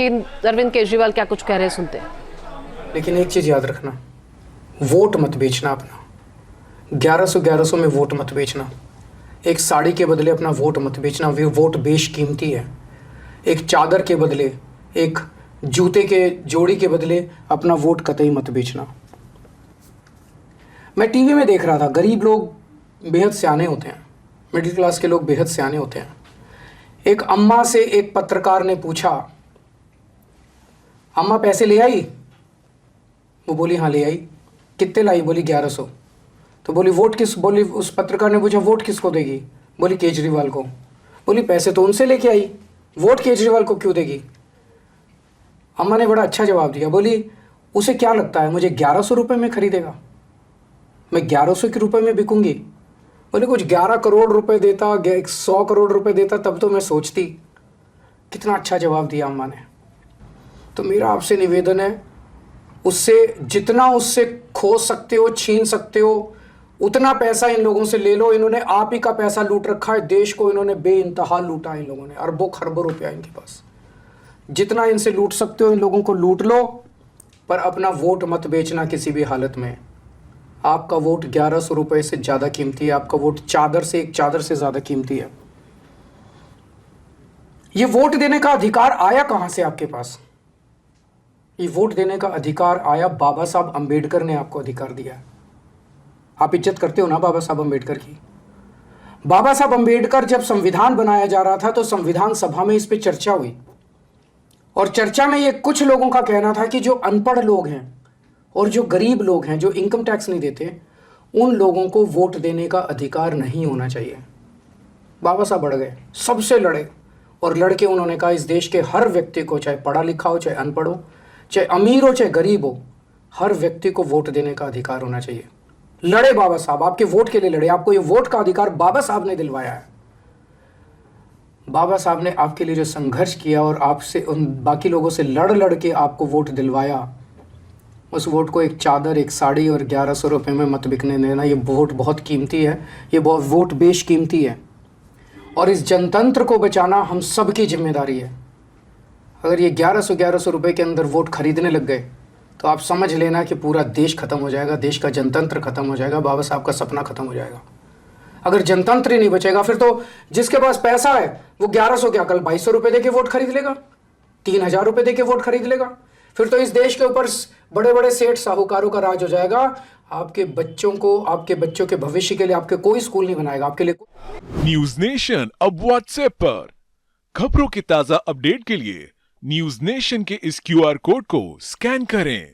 अरविंद केजरीवाल क्या कुछ कह रहे हैं, सुनते हैं। लेकिन एक चीज़ याद रखना, वोट मत बेचना अपना। 1100 में वोट मत बेचना। एक साड़ी के बदले अपना वोट मत बेचना, वे वोट बेशकीमती है। एक चादर के बदले, एक जूते के जोड़ी के बदले अपना वोट कतई मत बेचना। मैं टीवी में देख रहा था, गरीब लोग बेहद सियाने होते हैं, मिडिल क्लास के लोग बेहद सियाने होते हैं। एक अम्मा से एक पत्रकार ने पूछा, अम्मा पैसे ले आई? वो बोली हाँ ले आई। कितने लाई? बोली 1100। तो बोली वोट किस, बोली उस पत्रकार ने पूछा वोट किसको देगी? बोली केजरीवाल को। बोली पैसे तो उनसे लेके आई, वोट केजरीवाल को क्यों देगी? अम्मा ने बड़ा अच्छा जवाब दिया, बोली उसे क्या लगता है मुझे 1100 रुपये में खरीदेगा? मैं 1100 के रुपये में बिकूंगी? बोले कुछ 11 करोड़ रुपए देता, 100 करोड़ रुपए देता तब तो मैं सोचती। कितना अच्छा जवाब दिया अम्मा ने। तो मेरा आपसे निवेदन है, उससे जितना उससे खो सकते हो, छीन सकते हो, उतना पैसा इन लोगों से ले लो। इन्होंने आप ही का पैसा लूट रखा है, देश को इन्होंने बेइंतहा लूटा है। इन लोगों ने अरबों खरबों रुपया इनके पास। जितना इनसे लूट सकते हो इन लोगों को लूट लो, पर अपना वोट मत बेचना किसी भी हालत में। आपका वोट 1100 रुपये से ज़्यादा कीमती है, आपका वोट चादर से, एक चादर से ज़्यादा कीमती है। ये वोट देने का अधिकार आया कहाँ से आपके पास? ये वोट देने का अधिकार आया, बाबा साहब अंबेडकर ने आपको अधिकार दिया है। आप इज्जत करते हो ना बाबा साहब अंबेडकर की? बाबा साहब अंबेडकर जब संविधान बनाया जा रहा था तो संविधान सभा में इस पे चर्चा हुई, और चर्चा में ये कुछ लोगों का कहना था कि जो अनपढ़ लोग हैं और जो गरीब लोग हैं, जो इनकम टैक्स नहीं देते, उन लोगों को वोट देने का अधिकार नहीं होना चाहिए। बाबा साहब बढ़ गए, सबसे लड़े, और लड़के उन्होंने कहा इस देश के हर व्यक्ति को, चाहे पढ़ा लिखा हो, चाहे अनपढ़ हो, चाहे अमीर हो, चाहे गरीब हो, हर व्यक्ति को वोट देने का अधिकार होना चाहिए। लड़े बाबा साहब, आपके वोट के लिए लड़े। आपको ये वोट का अधिकार बाबा साहब ने दिलवाया है। बाबा साहब ने आपके लिए जो संघर्ष किया और आपसे, उन बाकी लोगों से लड़ लड़ के आपको वोट दिलवाया, उस वोट को एक चादर, एक साड़ी और 1100 रुपये में मत बिकने देना। ये वोट बहुत कीमती है, ये वोट बेशकीमती है, और इस जनतंत्र को बचाना हम सब की जिम्मेदारी है। अगर ये 1100 रुपये के अंदर वोट खरीदने लग गए तो आप समझ लेना कि पूरा देश खत्म हो जाएगा, देश का जनतंत्र खत्म हो जाएगा, बाबा साहब का सपना खत्म हो जाएगा। अगर जनतंत्र ही नहीं बचेगा, फिर तो जिसके पास पैसा है वो 1100 क्या कल 2200 रुपये दे के वोट खरीद लेगा, 3000 रुपये दे के वोट खरीद लेगा। फिर तो इस देश के ऊपर बड़े बड़े सेठ साहूकारों का राज हो जाएगा। आपके बच्चों को, आपके बच्चों के भविष्य के लिए आपके कोई स्कूल नहीं बनाएगा आपके लिए। न्यूज नेशन अब व्हाट्सएप पर खबरों की ताजा अपडेट के लिए न्यूज नेशन के इस QR कोड को स्कैन करें।